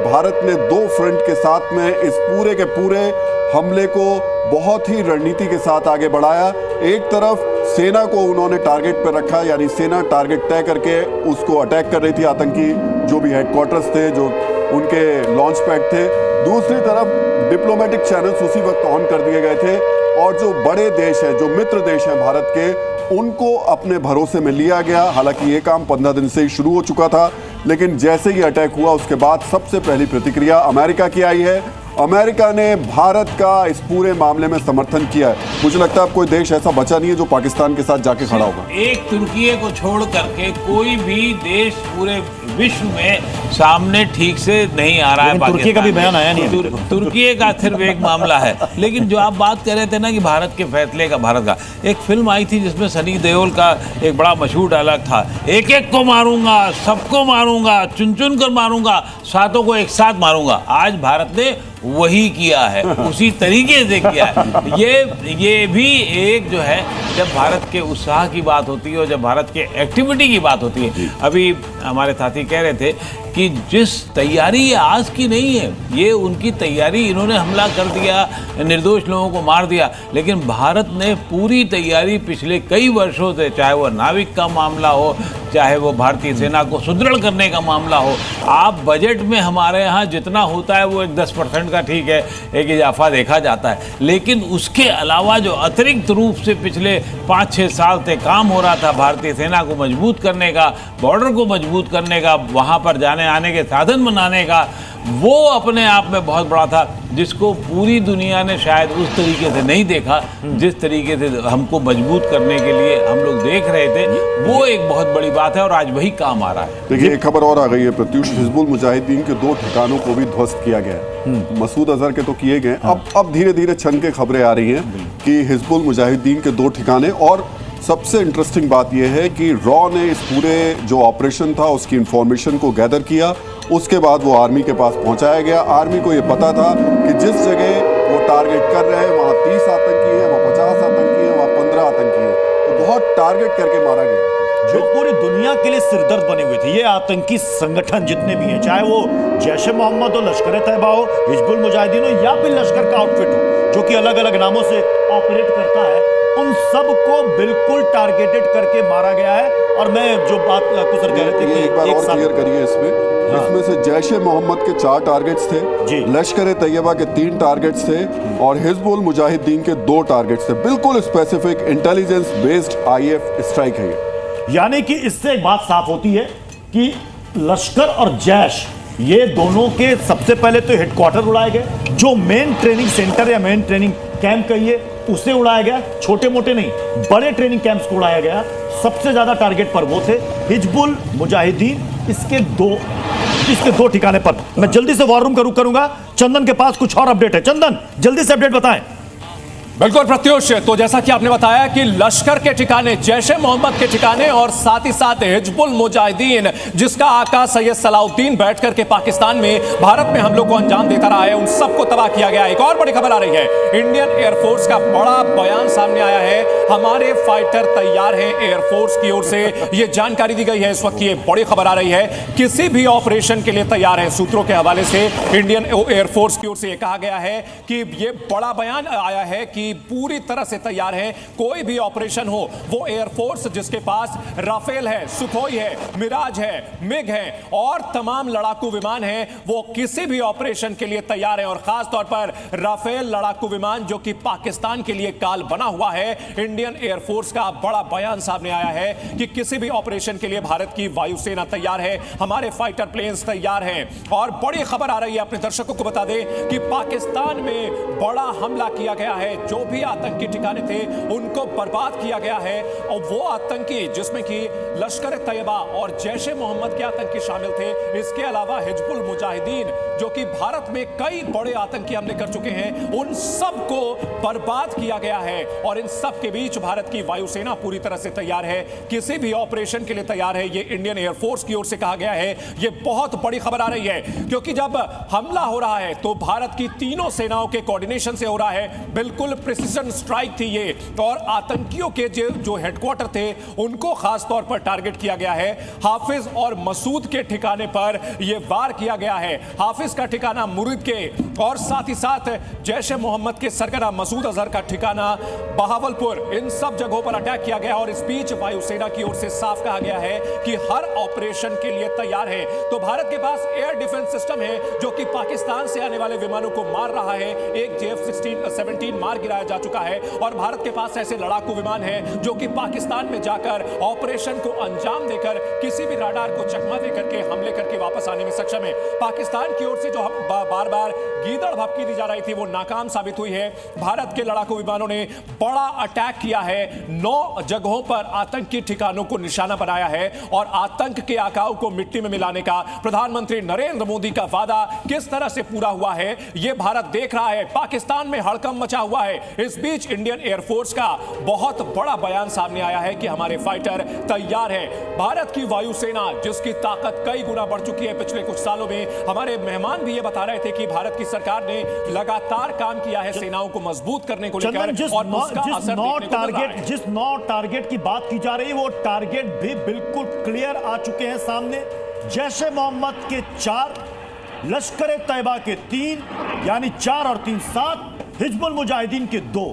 भारत ने दो फ्रंट के साथ में इस पूरे के पूरे हमले को बहुत ही रणनीति के साथ आगे बढ़ाया। एक तरफ सेना को उन्होंने टारगेट पर रखा, यानी सेना टारगेट तय करके उसको अटैक कर रही थी, आतंकी जो भी हेडक्वार्टर्स थे, जो उनके लॉन्च पैड थे। दूसरी तरफ डिप्लोमेटिक चैनल्स उसी वक्त ऑन कर दिए गए थे और जो बड़े देश हैं, जो मित्र देश हैं भारत के, उनको अपने भरोसे में लिया गया। हालांकि ये काम 15 दिन से ही शुरू हो चुका था, लेकिन जैसे ही अटैक हुआ उसके बाद सबसे पहली प्रतिक्रिया अमेरिका की आई है। अमेरिका ने भारत का इस पूरे मामले में समर्थन किया है। मुझे लगता है अब कोई देश ऐसा बचा नहीं है जो पाकिस्तान के साथ जाके खड़ा होगा। एक तुर्की को छोड़ करके कोई भी देश पूरे विश्व में सामने ठीक से नहीं आ रहा है। तुर्की का भी बयान आया नहीं है। तुर्की का सिर्फ एक मामला है। लेकिन जो आप बात कर रहे थे ना कि भारत के फैसले का, भारत का एक फिल्म आई थी जिसमें सनी देओल का एक बड़ा मशहूर डायलॉग था, एक एक को मारूंगा, सबको मारूंगा, चुन चुन कर मारूंगा, सातों को एक साथ मारूंगा। आज भारत ने वही किया है, उसी तरीके से किया है। ये भी एक जो है, जब भारत के उत्साह की बात होती है और जब भारत के एक्टिविटी की बात होती है, अभी हमारे साथी कह रहे थे कि जिस तैयारी ये आज की नहीं है, ये उनकी तैयारी, इन्होंने हमला कर दिया, निर्दोष लोगों को मार दिया, लेकिन भारत ने पूरी तैयारी पिछले कई वर्षों से, चाहे वो नाविक का मामला हो, चाहे वो भारतीय सेना को सुदृढ़ करने का मामला हो। आप बजट में हमारे यहाँ जितना होता है वो एक 10% का ठीक है, एक इजाफा देखा जाता है, लेकिन उसके अलावा जो अतिरिक्त रूप से पिछले 5-6 साल से काम हो रहा था भारतीय सेना को मजबूत करने का, बॉर्डर को मजबूत करने का, वहाँ पर जाने आने के साधन बनाने का, वो अपने आप में बहुत बड़ा था, जिसको पूरी दुनिया ने शायद उस तरीके से नहीं देखा जिस तरीके से हमको मजबूत करने के लिए हम लोग देख रहे थे। वो एक बहुत बड़ी बात है और आज वही काम आ रहा है। देखिए, एक खबर और आ गई है प्रत्युष, हिजबुल मुजाहिदीन के 2 ठिकानों को भी ध्वस्त किया गया है। मसूद अजहर के तो किए गए, अब धीरे धीरे छन के खबरें आ रही हैं कि हिजबुल मुजाहिदीन के 2 ठिकाने। और सबसे इंटरेस्टिंग बात यह है कि रॉ ने इस पूरे जो ऑपरेशन था उसकी इंफॉर्मेशन को गैदर किया, उसके बाद वो आर्मी के पास पहुंचाया गया। आर्मी को ये पता था कि जिस जगह वो टारगेट कर रहे हैं वहाँ 30 आतंकी हैं, वहाँ 50 आतंकी हैं, वहाँ 15 आतंकी हैं, तो बहुत टारगेट करके मारा गया। जो पूरी दुनिया के लिए सिरदर्द बने हुए थे ये आतंकी संगठन जितने भी हैं, चाहे वो जैश ए मोहम्मद हो, लश्कर तैयबा हो, हिजबुल मुजाहिदीन हो, या फिर लश्कर का आउटफिट हो जो कि अलग अलग नामों से ऑपरेट करता है, उन सबको बिल्कुल टारगेटेड करके मारा गया है। और मैं जो बात आपको सर कह रहे थे कि एक बार और क्लियर करिए इसमें से जैश ए मोहम्मद के 4 टारगेट्स थे, लश्कर तैयबा के 3 टारगेट्स थे और हिजबुल मुजाहिदीन के 2 टारगेट्स थे। बिल्कुल specific intelligence based if strike है ये। यानी कि इससे एक बात साफ होती है कि लश्कर और जैश, ये दोनों के सबसे पहले तो हेडक्वार्टर उड़ाए गए, जो मेन ट्रेनिंग सेंटर या मेन ट्रेनिंग कैंप कहिए उसे उड़ाया गया, छोटे मोटे नहीं बड़े ट्रेनिंग कैंप्स को उड़ाया गया। सबसे ज्यादा टारगेट पर वो थे हिजबुल मुजाहिदीन, इसके 2 ठिकाने पर। मैं जल्दी से वॉर रूम का रुख करूंगा, चंदन के पास कुछ और अपडेट है। चंदन, जल्दी से अपडेट बताएं। बिल्कुल प्रत्युष, तो जैसा कि आपने बताया कि लश्कर के ठिकाने, जैश ए मोहम्मद के ठिकाने और साथ ही साथ हिजबुल मुजाहिदीन, जिसका आका सैयद सलाउद्दीन बैठ करके पाकिस्तान में भारत में हमलों को अंजाम देता रहा है, उन सबको तबाह किया गया। एक और बड़ी खबर आ रही है, इंडियन एयरफोर्स का बड़ा बयान सामने आया है। हमारे फाइटर तैयार हैं, एयरफोर्स की ओर से यह जानकारी दी गई है। इस वक्त ये बड़ी खबर आ रही है, किसी भी ऑपरेशन के लिए तैयार है। सूत्रों के हवाले से इंडियन एयरफोर्स की ओर से यह कहा गया है कि यह बड़ा बयान आया है कि पूरी तरह से तैयार है। कोई भी ऑपरेशन हो, वो एयरफोर्स जिसके पास राफेल है, सुखोई है, मिराज है, मिग है और तमाम लड़ाकू विमान है, वो किसी भी ऑपरेशन के लिए तैयार है। और खास तौर पर राफेल लड़ाकू विमान जो कि पाकिस्तान के लिए काल बना हुआ है, इंडियन एयरफोर्स का बड़ा बयान सामने आया है कि किसी भी ऑपरेशन के लिए भारत की वायुसेना तैयार है, हमारे फाइटर प्लेन्स तैयार हैं। और बड़ी खबर आ रही है, अपने दर्शकों को बता दें कि पाकिस्तान में बड़ा हमला किया गया है। जो भी आतंकी ठिकाने थे उनको बर्बाद किया गया है और वो आतंकी जिसमें कि लश्कर तैयबा और जैश ए मोहम्मद के आतंकी शामिल थे, इसके अलावा हिजबुल मुजाहिदीन जो कि भारत में कई बड़े आतंकी हमले कर चुके हैं, उन सबको बर्बाद किया गया है। और इन सब के बीच भारत की वायुसेना पूरी तरह से तैयार है, किसी भी ऑपरेशन के लिए तैयार है। ये इंडियन एयरफोर्स की ओर से कहा गया है। ये बहुत बड़ी खबर आ रही है क्योंकि जब हमला हो रहा है तो भारत की तीनों सेनाओं के कोऑर्डिनेशन से हो रहा है, बिल्कुल प्रिसिजन स्ट्राइक थी ये, और आतंकियों के जो हेडक्वार्टर थे उनको खास तौर पर टारगेट किया गया है। हाफिज और मसूद के ठिकाने पर यह वार किया गया है। हाफिज का ठिकाना मुरीद के और साथ ही साथ जैश ए मोहम्मद के सरगना मसूद अजहर का ठिकाना बहावलपुर, इन सब जगहों पर अटैक किया गया। और इस बीच वायुसेना की ओर से साफ कहा गया है कि हर ऑपरेशन के लिए तैयार है। तो भारत के पास एयर डिफेंस सिस्टम है जो कि पाकिस्तान से आने वाले विमानों को मार रहा है। एक JF-17 मार गिराया जा चुका है और भारत के पास ऐसे लड़ाकू विमान है जो कि पाकिस्तान में जाकर ऑपरेशन को अंजाम देकर किसी भी राडार को चकमा देकर के हमले करके वापस आने में सक्षम है। पाकिस्तान की ओर से जो बार बार गीदड़ भपकी दी जा रही थी वो नाकाम साबित हुई है। भारत के लड़ाकू विमानों ने बड़ा अटैक किया है, 9 जगहों पर आतंकी ठिकानों को निशाना बनाया है और आतंक के आकाओं को मिट्टी में मिलाने का प्रधानमंत्री नरेंद्र मोदी का वादा किस तरह से पूरा हुआ है यह भारत देख रहा है। पाकिस्तान में हड़कंप मचा हुआ है। इस बीच इंडियन एयरफोर्स का बहुत बड़ा बयान सामने आया है कि हमारे फाइटर तैयार हैं। भारत की वायुसेना जिसकी ताकत कई गुना बढ़ चुकी है पिछले कुछ सालों में, हमारे मेहमान भी ये बता रहे थे कि भारत की सरकार ने लगातार काम किया है सेनाओं को मजबूत करने को लेकर, और उसका असर देखने को मिल रहा है। जिस 9 टारगेट की बात की जा रही है वो टारगेट भी बिल्कुल क्लियर आ चुके हैं सामने। जैश ए मोहम्मद के 4, लश्कर ए तैयबा के 3, यानी 4 और 3 7, हिजबुल मुजाहिदीन के 2।